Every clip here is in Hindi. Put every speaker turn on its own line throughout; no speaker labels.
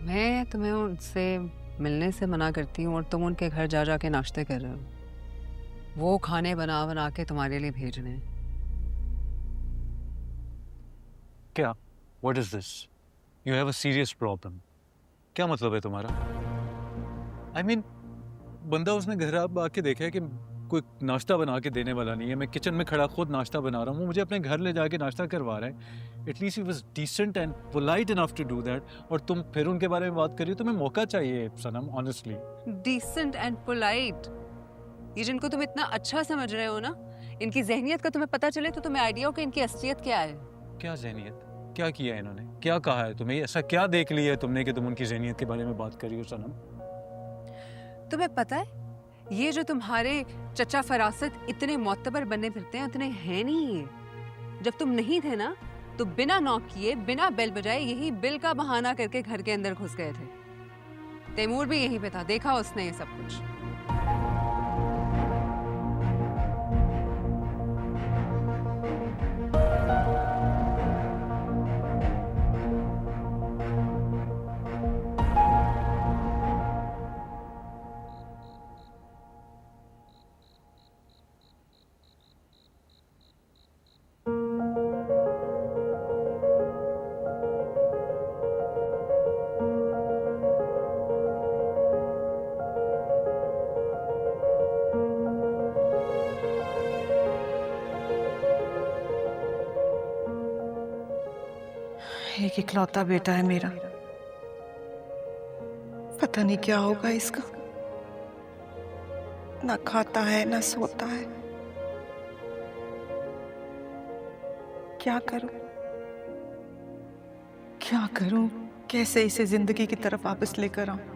मैं तुम्हें उनसे मिलने से मना करती हूँ और तुम उनके घर जा जाके नाश्ते कर रहे हो। वो खाने बना बना के तुम्हारे लिए भेज रहे हैं।
क्या? What is this? You have a serious problem. क्या मतलब है तुम्हारा? आई मीन, बंदा उसने घर आप आके देखा है कि कोई नाश्ता बना के देने वाला नहीं है। मैं किचन में खड़ा खुद नाश्ता बना रहा हूँ, वो मुझे अपने घर ले जाके नाश्ता करवा रहा है। At least he was decent and polite enough to do that. और तुम फिर उनके बारे में बात कर रही हो। तुम्हें मौका चाहिए सनम, ऑनेस्टली।
डिसेंट एंड पोलाइट, ये जिनको तुम इतना अच्छा समझ रहे हो ना, इनकी जहनियत का तुम्हें पता चले तो तुम्हें आइडिया हो कि इनकी असलियत क्या है।
क्या जहनियत? क्या किया है इन्होंने? क्या कहा है तुम्हें? ऐसा क्या देख लिया है तुमने कि तुम उनकी जहनियत के बारे में बात कर रही हो सनम?
तुम्हें पता है, ये जो तुम्हारे चचा फरासत इतने मोतबर बनने फिरते हैं उतने हैं नहीं ये। जब तुम नहीं थे ना, तो बिना नॉक किए बिना बेल बजाए यही बिल का बहाना करके घर के अंदर घुस गए थे। तैमूर भी यहीं पे था, देखा उसने ये सब कुछ।
एक इकलौता बेटा है मेरा। पता नहीं क्या होगा इसका। ना खाता है ना सोता है। क्या करूं? क्या करूं? कैसे इसे जिंदगी की तरफ वापस लेकर आऊं?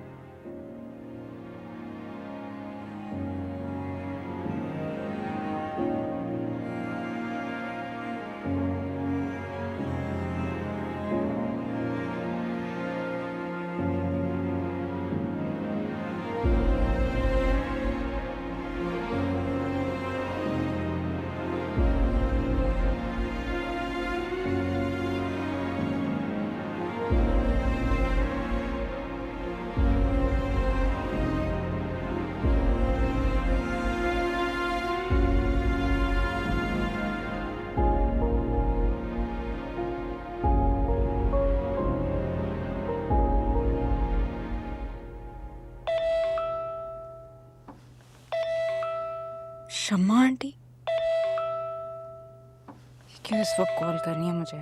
शम्मा आंटी क्यों इस वक्त कॉल कर रही है मुझे?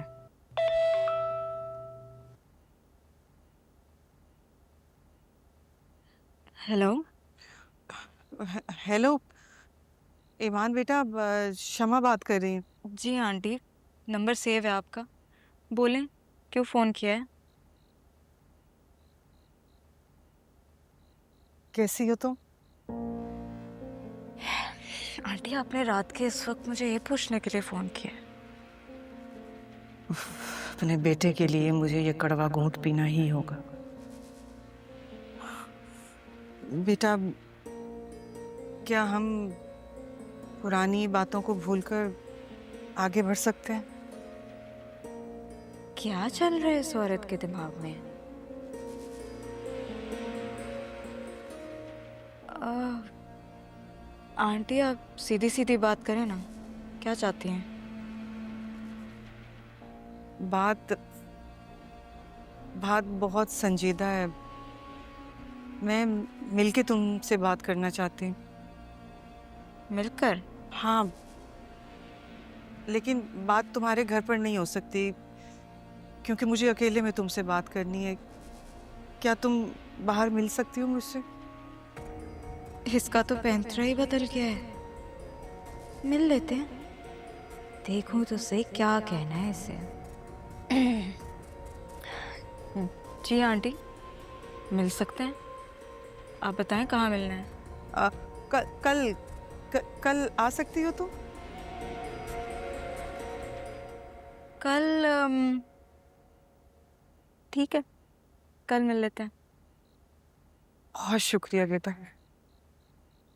हेलो।
हेलो ईमान बेटा, शमा बात कर रही हूँ।
जी आंटी, नंबर सेव है आपका। बोलें, क्यों फ़ोन किया है?
कैसी हो तुम?
आंटी, आपने रात के इस वक्त मुझे ये पूछने के लिए फ़ोन किया है?
अपने बेटे के लिए मुझे ये कड़वा घूंट पीना ही होगा। बेटा, क्या हम पुरानी बातों को भूलकर आगे बढ़ सकते हैं?
क्या चल रहा है इस औरत के दिमाग में? आंटी, आप सीधी सीधी बात करें ना, क्या चाहती हैं?
बात बात बहुत संजीदा है। मैं मिलके तुमसे बात करना चाहती हूँ।
मिलकर?
हाँ, लेकिन बात तुम्हारे घर पर नहीं हो सकती क्योंकि मुझे अकेले में तुमसे बात करनी है। क्या तुम बाहर मिल सकती हो मुझसे?
इसका तो पैंतरा ही बदल गया है। मिल लेते हैं, देखूं तो सही क्या कहना है इसे। जी आंटी, मिल सकते हैं। आप बताएं कहाँ मिलना है?
कल आ सकती हो तुम?
कल ठीक है, कल मिल लेते हैं।
बहुत शुक्रिया बेटा,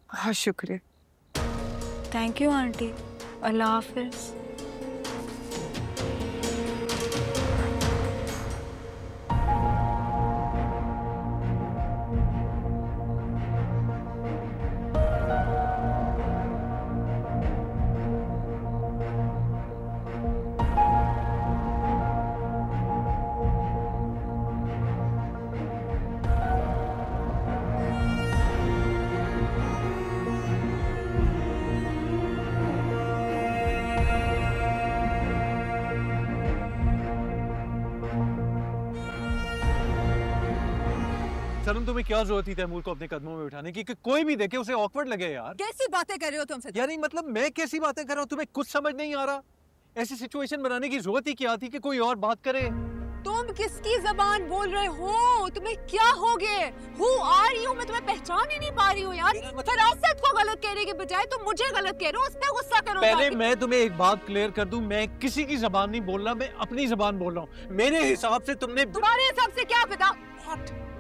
बहुत शुक्रिया।
Thank you aunty. अल्लाह हाफिज।
शर्म तुम्हें क्या जरूरत थी तैमूर को अपने कदमों में उठाने की कि कोई भी देखे उसे ऑकवर्ड लगे यार।
कैसी बातें कर रहे हो तुम?
यानी मतलब मैं कैसी बातें कर रहा हूँ, तुम्हें कुछ समझ नहीं आ रहा? ऐसी सिचुएशन बनाने की जरूरत ही क्या थी कि कोई और बात करे?
तुम किसकी जबान बोल रहे हो? तुम्हें क्या हो गए? Who are you? मैं तुम्हें पहचान ही नहीं पा रही हूँ यार। फरासत को गलत कहने के बजाय तुम मुझे गलत कह रहे हो, उस पे गुस्सा करो।
पहले मैं तुम्हें एक बात क्लियर कर दूं, मैं किसी की जबान नहीं बोल रहा, मैं अपनी जबान बोल रहा हूँ। मेरे हिसाब से तुमने
तुम्हारे हिसाब से क्या पता?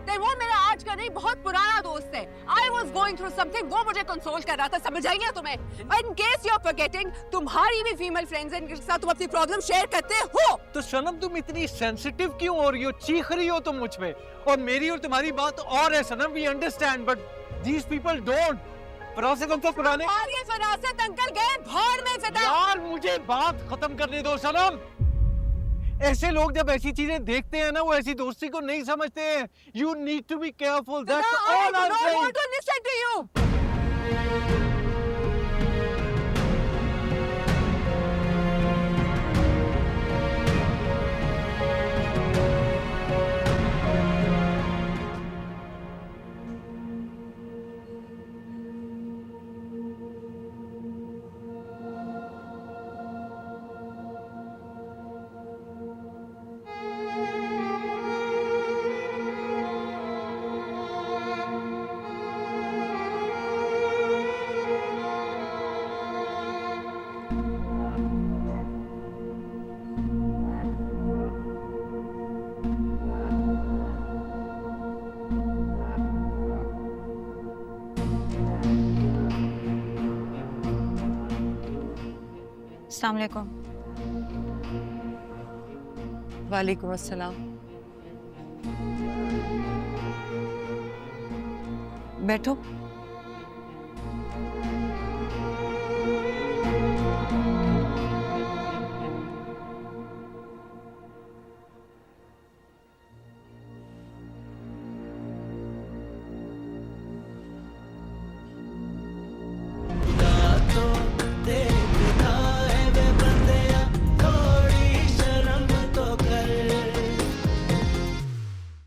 तैमूर मेरा आज का नहीं बहुत पुराना दोस्त है। I was going through something, वो मुझे कंसोल कर रहा था, समझ आई है तुम्हें? In case you're forgetting, तुम्हारी भी फीमेल फ्रेंड्स हैं जिनके साथ तुम अपनी प्रॉब्लम शेयर करते हो।
तो सनम तुम इतनी सेंसिटिव क्यों हो रही हो, चीख रही हो तुम मुझ पे? और मेरी और तुम्हारी बात और है सनम, we understand but these people don't. Farasat uncle पुराने
और ये फरासत अंकल गए भाड़ में फिदा।
यार मुझे बात खत्म करने दो सनम। ऐसे लोग जब ऐसी चीजें देखते हैं ना, वो ऐसी दोस्ती को नहीं समझते हैं। You need to be careful. That's all I'm
I
saying.
want to listen to you.
अस्सलाम वालेकुम।
वालेकुम अस्सलाम। बैठो।